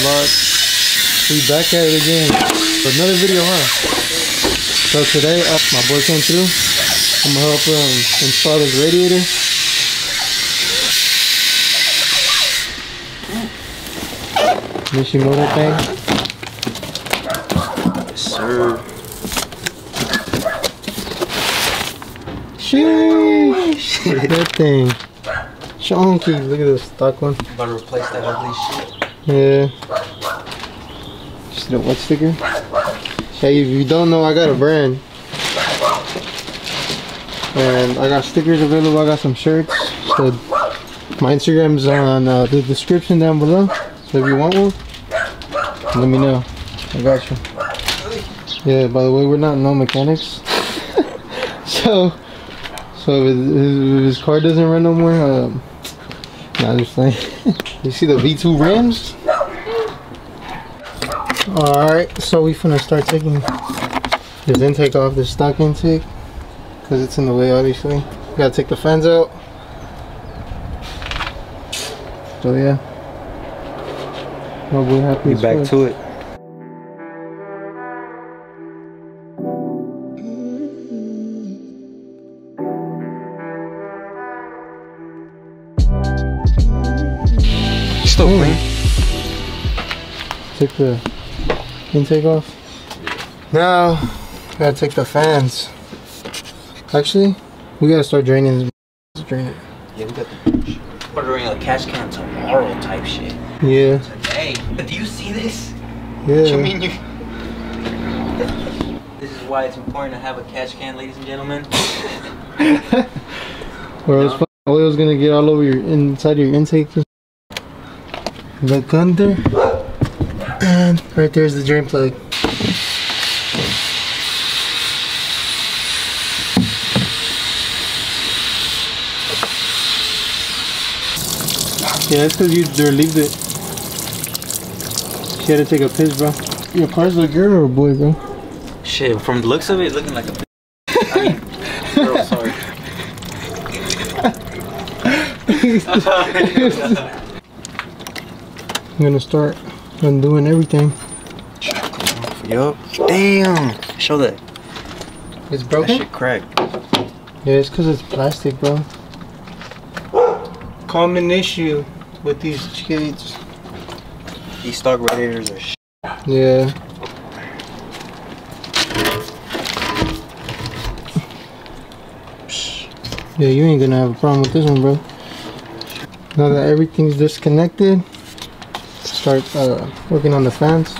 vlog. We back at it again for another video, huh? So today, my boy came through. I'm gonna help him install his radiator. Mishimoto thing. Yes, sir. Sheesh. Look at that thing. Chunky. Look at this stock one. I'm about to replace that ugly shit. Yeah. See the wet sticker? Hey, if you don't know, I got a brand. And I got stickers available. I got some shirts. So my Instagram's on the description down below. So if you want one, let me know. I got you. Yeah, by the way, we're not no mechanics. so if his car doesn't run no more, nah, I'm just playing. You see the V2 rims? Alright, so we finna start taking this intake off, this stock intake, because it's in the way, obviously. We gotta take the fans out. So yeah. Oh, we're happy. Get back to it. Still clean. Take the intake off. Now, gotta take the fans. Actually, we gotta start draining this. Let's drain it. Yeah, we got the ordering a cash can tomorrow type shit. Yeah. Today. Do you see this? Yeah. What you mean you? This is why it's important to have a cash can, ladies and gentlemen. Or else oil's gonna get all over your inside your intake. Look under. And right there's the drain plug. Yeah, that's because you relieved it. She had to take a piss, bro. Your car's a girl or a boy, bro? Shit, from the looks of it, looking like a I mean, girl, sorry. I'm gonna start undoing everything. Yup. Damn. Show that. It's broken? That shit cracked. Yeah, it's because it's plastic, bro. Common issue with these shades. These stock radiators are shit. Yeah. Yeah, you ain't gonna have a problem with this one, bro. Now that everything's disconnected, start working on the fans.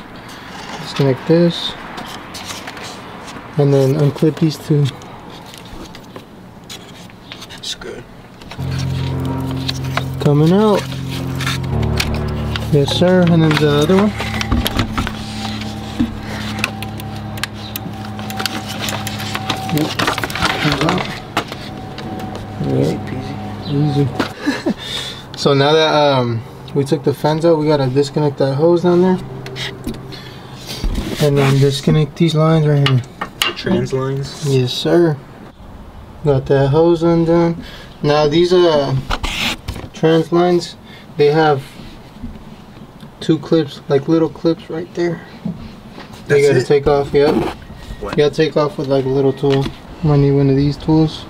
Disconnect this, and then unclip these two. It's good. Coming out. Yes, sir. And then the other one. Yep. Comes out. Easy peasy. Easy. So now that we took the fans out, we gotta disconnect that hose down there, and then disconnect these lines right here. The trans lines. Yes, sir. Got that hose undone. Now these trans lines, they have two clips, like little clips right there. They gotta take off. Yep. What? You gotta take off with like a little tool. Might need one of these tools.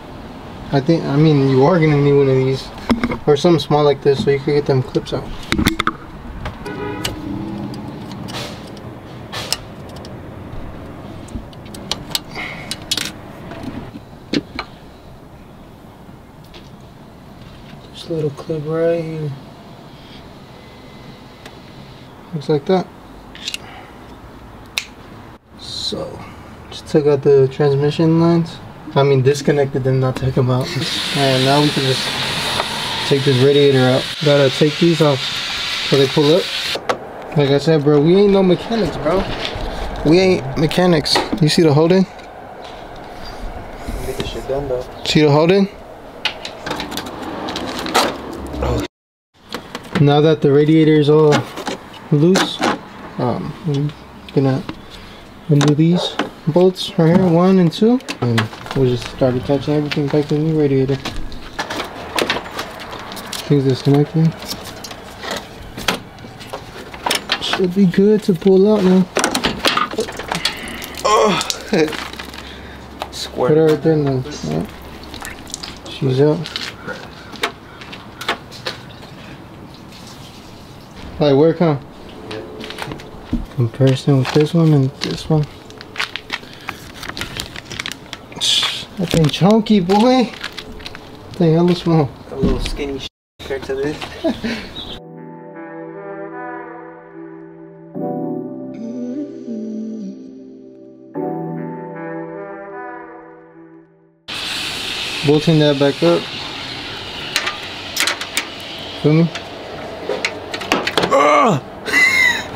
I mean, you are gonna need one of these, or something small like this, so you can get them clips out. This little clip right here. Looks like that. So, just took out the transmission lines. I mean, disconnected them, not take them out. And now we can just take this radiator out. Gotta take these off so they pull up. Like I said, bro, we ain't no mechanics, bro. We ain't mechanics. You see the holding? Get this shit done, though. See the holding? Oh. Now that the radiator is all loose, I'm gonna undo these bolts right here, 1 and 2, and we'll just start attaching everything back to the new radiator. Things disconnected. Should be good to pull out now. Oh, squirt. Put her right there now. Right. She's out. Like work, huh? Yeah. Comparison with this one and this one. That thing chunky, boy. That thing hella small. A little skinny compared to this. Bolting that back up. Feel me?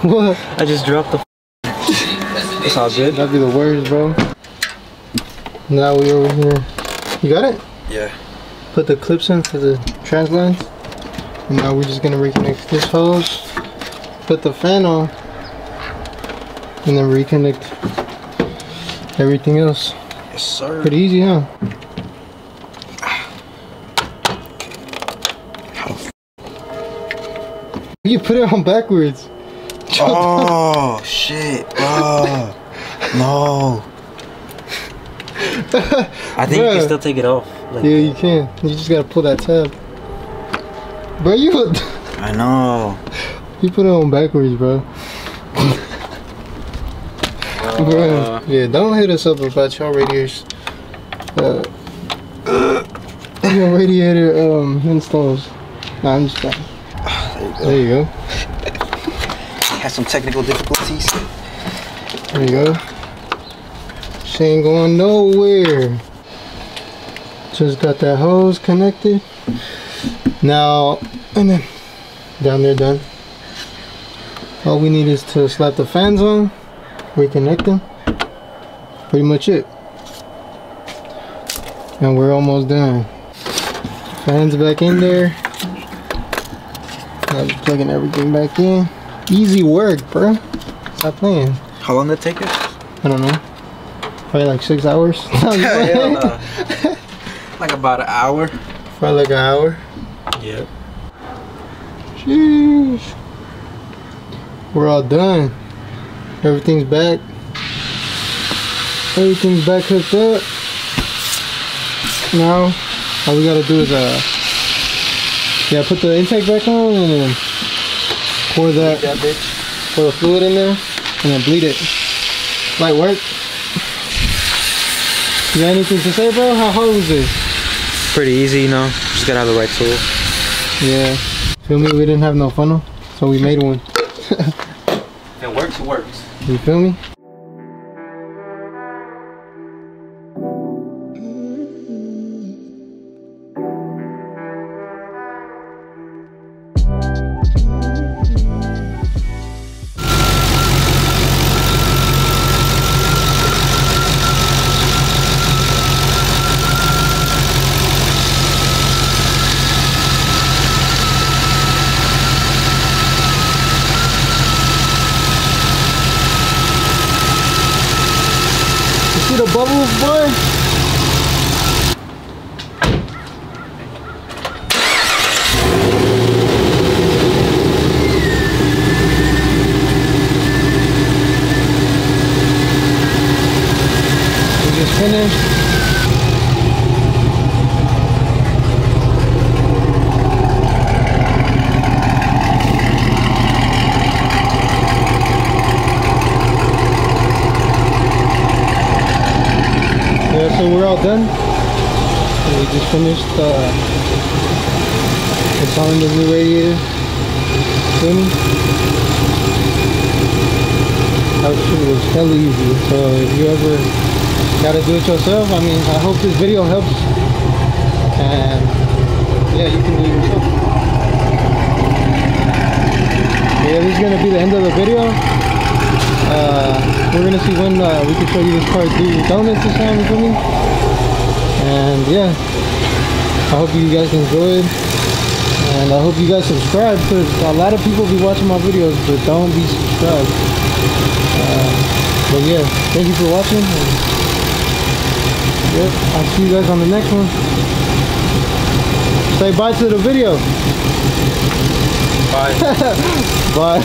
What? I just dropped the. It's all good. That'd be the worst, bro. Now we over here. You got it? Yeah. Put the clips in for the trans lines. And now we're just gonna reconnect this hose. Put the fan on. And then reconnect everything else. Yes, sir. Pretty easy, huh? You put it on backwards. Oh shit! Oh no! I think you can still take it off. Like, yeah, you can. You just gotta pull that tab. Bro, you. I know. You put it on backwards, bro. Bro. Yeah, don't hit us up about your radiators. Your radiator installs. Nah, I'm just kidding. There you go. Had some technical difficulties. There you go. She ain't going nowhere. Just got that hose connected. Now, and then down there done. All we need is to slap the fans on, reconnect them. Pretty much it. And we're almost done. Fans back in there. Now just plugging everything back in. Easy work, bro. Stop playing. How long did it take us? I don't know. Probably like 6 hours. Hell no. Like about an hour. Probably like an hour. Yep. Sheesh. We're all done. Everything's back. Everything's back hooked up. Now, all we gotta do is yeah, put the intake back on and then pour that bitch. Pour the fluid in there and then bleed it. Light work. You got anything to say, bro? How hard was this? Pretty easy, you know. Just gotta have the right tool. Yeah. Feel me? We didn't have no funnel, so we made one. If it works, it works. You feel me? See the bubbles, boy? We just finished. So we're all done. So we just finished installing the new radiator. Feel me? That shit was hella easy. So if you ever gotta do it yourself, I mean, I hope this video helps. And yeah, you can do it yourself. Yeah, this is gonna be the end of the video. We're gonna see when we can show you this part do donuts this time, you feel me? And yeah, I hope you guys enjoyed, and I hope you guys subscribe, because a lot of people be watching my videos but don't be subscribed. But yeah, thank you for watching. And yep, I'll see you guys on the next one. Say bye to the video. Bye. Bye.